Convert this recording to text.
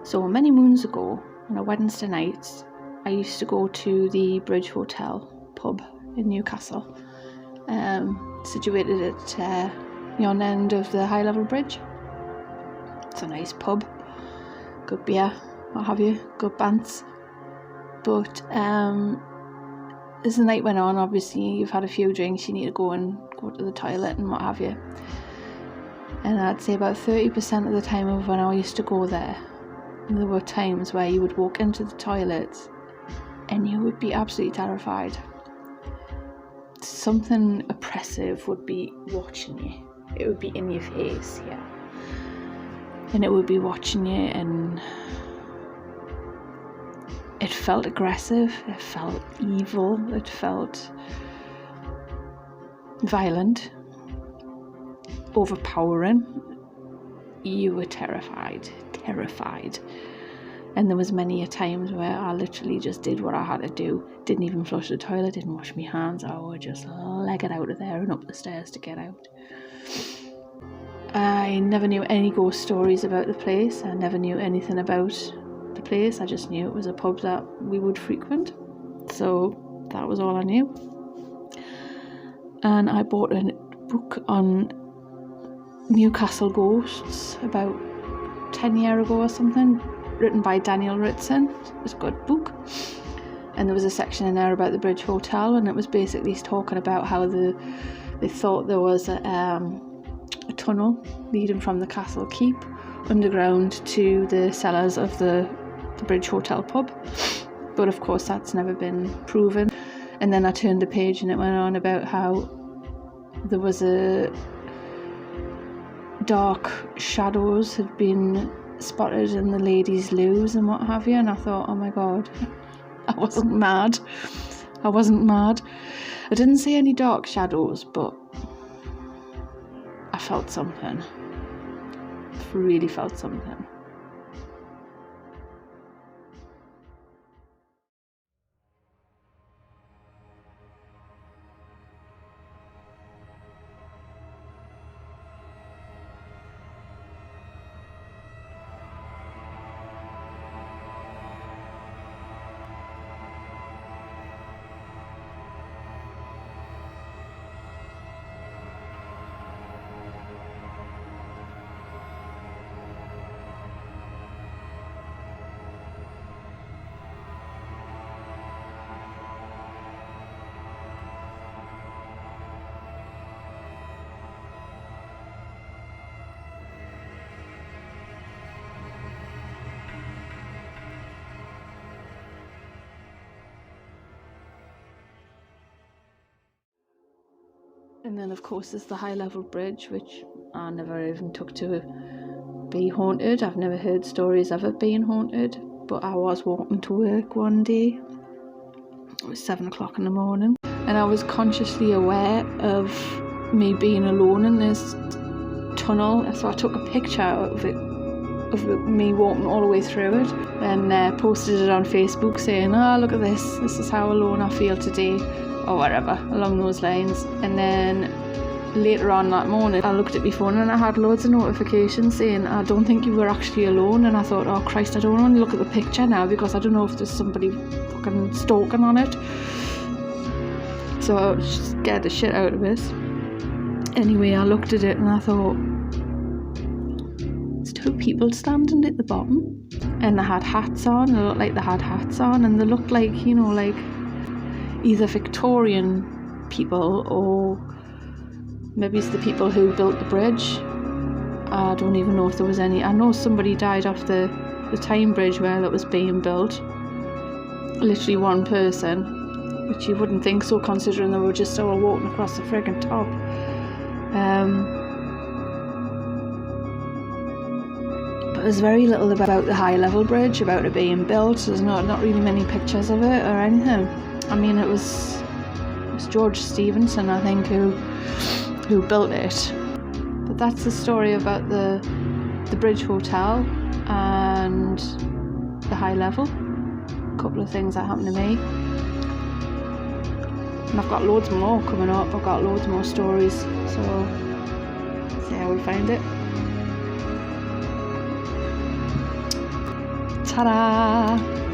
So many moons ago, on a Wednesday night, I used to go to the Bridge Hotel pub in Newcastle, situated at yon end of the high level bridge. It's a nice pub, good beer, what have you, good bands. But as the night went on, obviously you've had a few drinks, you need to go to the toilet and what have you. And I'd say about 30% of the time of when I used to go there were times where you would walk into the toilets and you would be absolutely terrified. Something oppressive would be watching you. It would be in your face, yeah. And it would be watching you, and it felt aggressive, it felt evil, it felt violent, overpowering. You were terrified. And there was many a times where I literally just did what I had to do. Didn't even flush the toilet, didn't wash my hands. I would just leg it out of there and up the stairs to get out. I never knew any ghost stories about the place. I never knew anything about the place. I just knew it was a pub that we would frequent. So that was all I knew. And I bought a book on Newcastle ghosts about 10 years ago or something, written by Daniel Ritson. It was a good book, and there was a section in there about the Bridge Hotel, and it was basically talking about how they thought there was a tunnel leading from the castle keep underground to the cellars of the Bridge Hotel pub, but of course that's never been proven. And then I turned the page and it went on about how there was a dark shadows had been spotted in the ladies' loos and what have you, and I thought, oh my god, I wasn't mad. I didn't see any dark shadows, but I felt something. Really felt something. And then of course there's the high level bridge, which I never even took to be haunted. I've never heard stories of it being haunted, but I was walking to work one day. It was 7 o'clock in the morning, and I was consciously aware of me being alone in this tunnel, so I took a picture of it, of me walking all the way through it, and posted it on Facebook saying, oh, look at this is how alone I feel today, or whatever, along those lines. And then later on that morning I looked at my phone and I had loads of notifications saying, I don't think you were actually alone. And I thought, oh Christ, I don't want to look at the picture now because I don't know if there's somebody fucking stalking on it. So I scared the shit out of it. Anyway, I looked at it and I thought, there's two people standing at the bottom, and they had hats on. They looked like they had hats on, and they looked like, you know, like either Victorian people or maybe it's the people who built the bridge. I don't even know if there was any. I know somebody died off the Tyne bridge where that was being built. Literally one person, which you wouldn't think so considering they were just all walking across the friggin' top. But there's very little about the high level bridge, about it being built. There's not really many pictures of it or anything. I mean, it was George Stephenson, I think, who built it. But that's the story about the Bridge Hotel and the high level. A couple of things that happened to me. And I've got loads more coming up. I've got loads more stories. So, see how we find it. Ta-da!